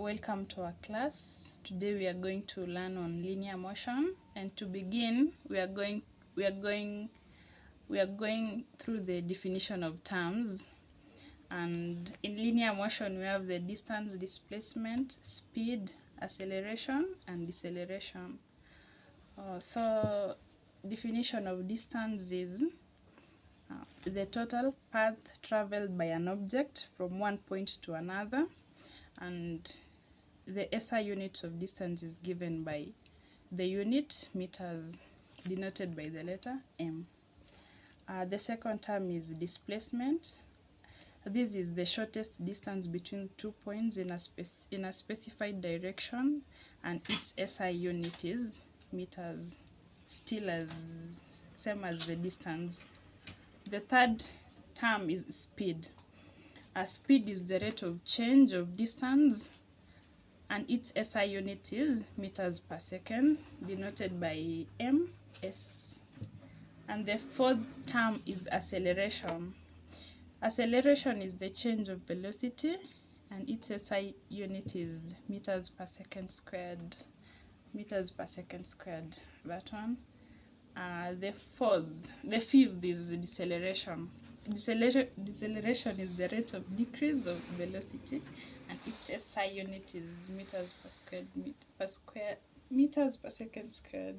Welcome to our class. Today we are going to learn on linear motion, and to begin we are going through the definition of terms. And in linear motion we have the distance, displacement, speed, acceleration and deceleration. So definition of distance is the total path traveled by an object from one point to another, and the SI unit of distance is given by the unit meters, denoted by the letter m. The second term is displacement. This is the shortest distance between 2 points in a specified direction, and its SI unit is meters, still as same as the distance. The third term is speed. Speed is the rate of change of distance, and its SI unit is meters per second, denoted by ms. And the fourth term is acceleration. Acceleration is the change of velocity, and its SI unit is meters per second squared. Meters per second squared, that one. The fifth is deceleration. Deceleration is the rate of decrease of velocity, and its SI unit is meters per second squared.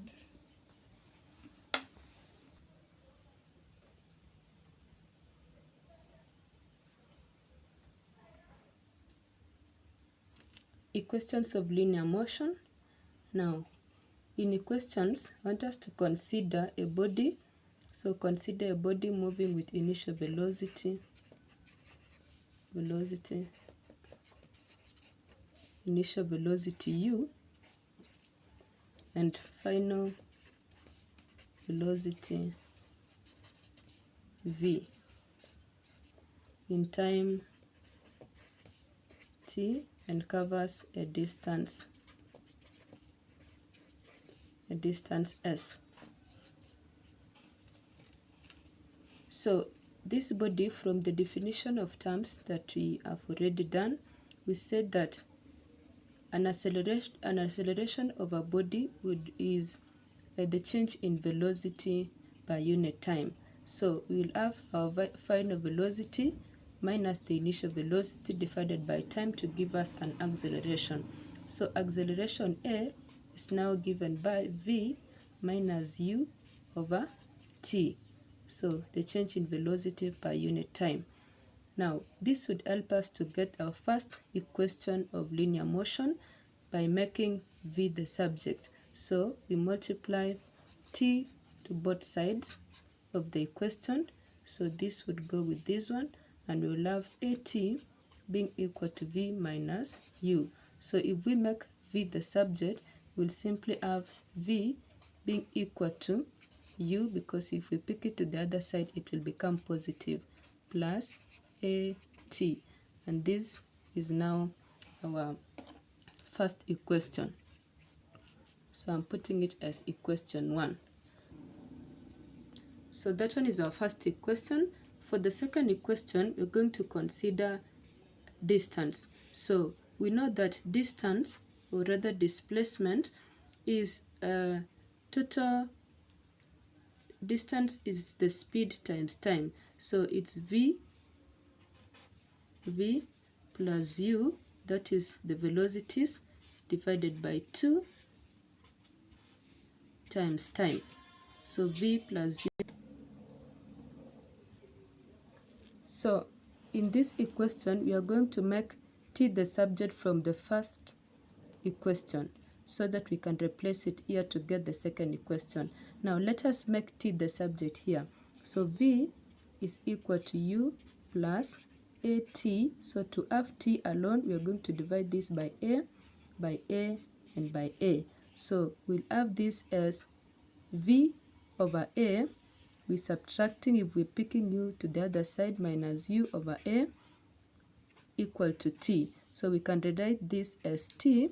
Equations of linear motion. Now, in equations, I want us to consider a body. So consider a body moving with initial velocity, initial velocity u, and final velocity v in time t, and covers a distance s. So this body, from the definition of terms that we have already done, we said that an acceleration of a body is the change in velocity per unit time. So we will have our final velocity minus the initial velocity divided by time to give us an acceleration. So acceleration A is now given by v minus u over t. So the change in velocity per unit time. Now this would help us to get our first equation of linear motion by making v the subject. So we multiply t to both sides of the equation. So this would go with this one, and we will have at being equal to v minus u. So if we make v the subject, we'll simply have v being equal to u, because if we pick it to the other side it will become positive, plus at, and this is now our first equation. So I'm putting it as equation 1. So that one is our first equation. For the second equation, we're going to consider distance. So we know that distance, or rather displacement, is total distance is the speed times time. So it's v plus u, that is the velocities, divided by 2 times time. So v plus u. So in this equation, we are going to make t the subject from the first equation, so that we can replace it here to get the second equation. Now let us make t the subject here. So v is equal to u plus at. So to have t alone, we are going to divide this by a, and by a. So we'll have this as v over a. We're subtracting, if we're picking u to the other side, minus u over a equal to t. So we can rewrite this as t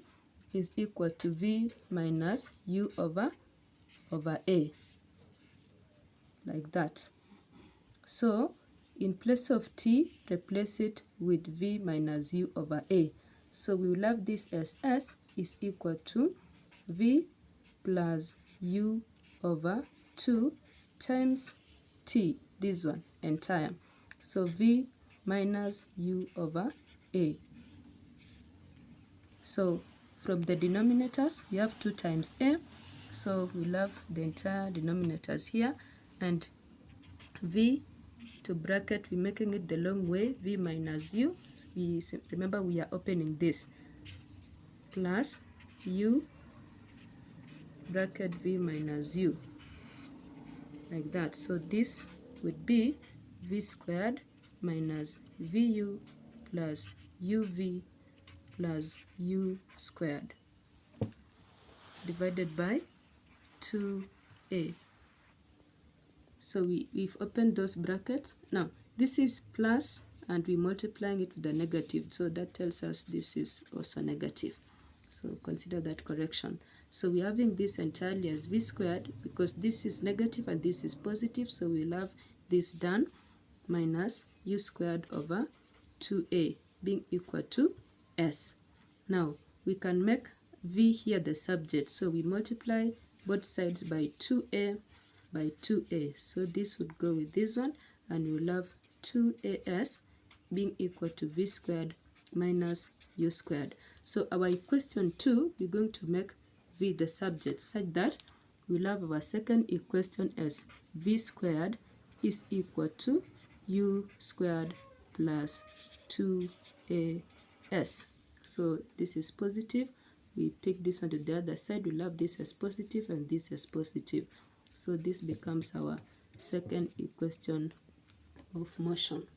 is equal to v minus u over a, like that. So in place of t, replace it with v minus u over a. So we will have this as S is equal to V plus U over 2 times T, this one, entire. So V minus U over A. So from the denominators, we have 2 times A. So we'll have the entire denominators here, and V to bracket, we're making it the long way, V minus U. Remember we are opening this, plus U bracket V minus U, like that. So this would be V squared minus VU plus UV plus U squared divided by 2A. So we've opened those brackets. Now this is plus and we're multiplying it with the negative, so that tells us this is also negative. So consider that correction. So we're having this entirely as V squared because this is negative and this is positive, so we'll have this done, minus U squared over 2A being equal to S. Now we can make V here the subject, so we multiply both sides by 2A by 2A. So this would go with this one, and we'll have 2AS being equal to V squared minus U squared. So our equation 2, we're going to make V the subject such that we'll have our second equation as V squared is equal to U squared plus 2AS. So this is positive. We pick this one to the other side. We'll have this as positive and this as positive. So this becomes our second equation of motion.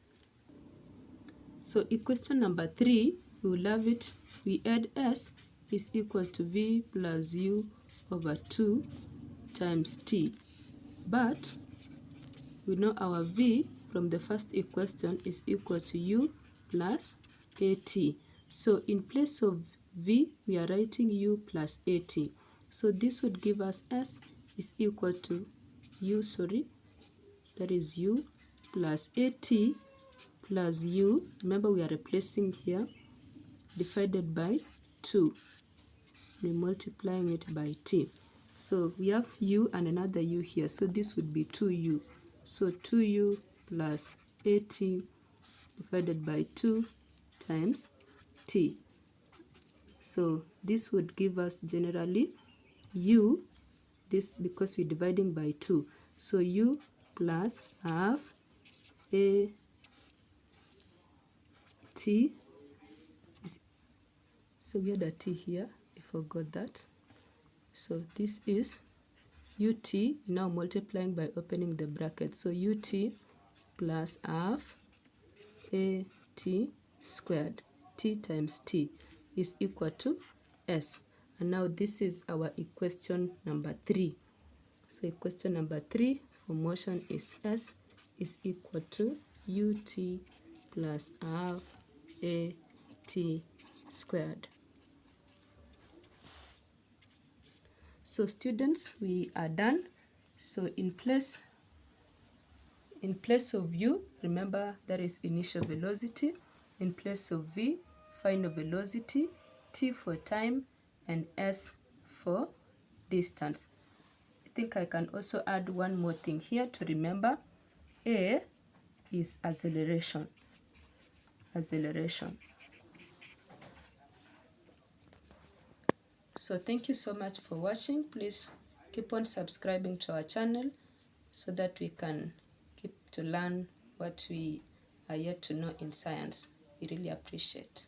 So equation number 3, we will have it, we add S is equal to V plus U over 2 times T. But we know our V from the first equation is equal to U plus AT. So in place of V, we are writing U plus AT. So this would give us S is equal to U, that is U plus AT plus U, remember we are replacing here, divided by 2. We're multiplying it by T. So we have U and another U here, so this would be 2U. So 2U plus AT divided by 2 times T. So this would give us generally U, this because we're dividing by 2. So U plus half AT is, so we had a T here, I forgot that. So this is UT, now multiplying by opening the bracket. So UT plus half AT squared, T times T is equal to S. And now this is our equation number 3. So equation number 3 for motion is S is equal to UT plus half AT squared. So students, we are done. So in place of U, remember that is initial velocity. In place of V, final velocity, T for time, and S for distance. I think I can also add one more thing here to remember. A is acceleration. So thank you so much for watching. Please keep on subscribing to our channel so that we can keep to learn what we are yet to know in science. We really appreciate.